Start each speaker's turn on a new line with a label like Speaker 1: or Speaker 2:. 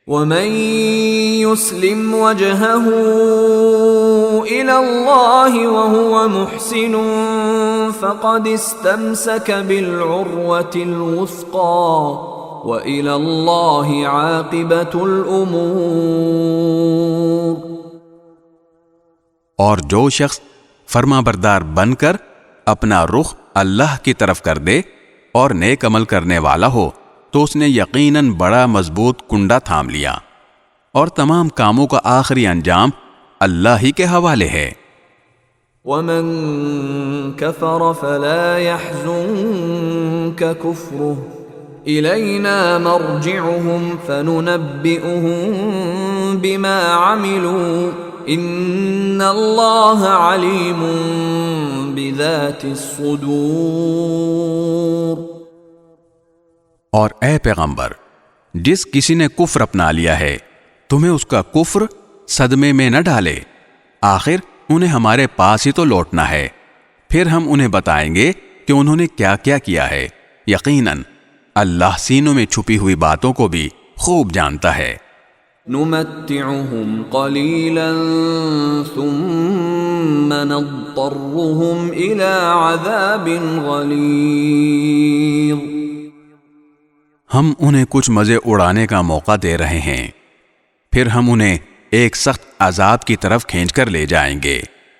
Speaker 1: ومن يسلم وجهه إلى الله وهو محسن فقد استمسك بالعروة الوثقى وإلى الله عاقبة الأمور۔
Speaker 2: اور جو شخص فرما بردار بن کر اپنا رخ اللہ کی طرف کر دے اور نیک عمل کرنے والا ہو تو اس نے یقیناً بڑا مضبوط کنڈا تھام لیا، اور تمام کاموں کا آخری انجام اللہ ہی کے حوالے ہے۔
Speaker 1: ومن كفر فلا يحزنك كفره إلينا مرجعهم فننبئهم بما عملوا إن الله عليم بذات الصدور۔
Speaker 2: اور اے پیغمبر، جس کسی نے کفر اپنا لیا ہے تمہیں اس کا کفر صدمے میں نہ ڈالے، آخر انہیں ہمارے پاس ہی تو لوٹنا ہے، پھر ہم انہیں بتائیں گے کہ انہوں نے کیا کیا کیا ہے۔ یقیناً اللہ سینوں میں چھپی ہوئی باتوں کو بھی خوب جانتا ہے۔
Speaker 1: نمتعهم قليلا ثم نضطرهم إلى عذاب غليظ۔
Speaker 2: ہم انہیں کچھ مزے اڑانے کا موقع دے رہے ہیں، پھر ہم انہیں ایک سخت عذاب کی طرف کھینچ کر لے جائیں گے۔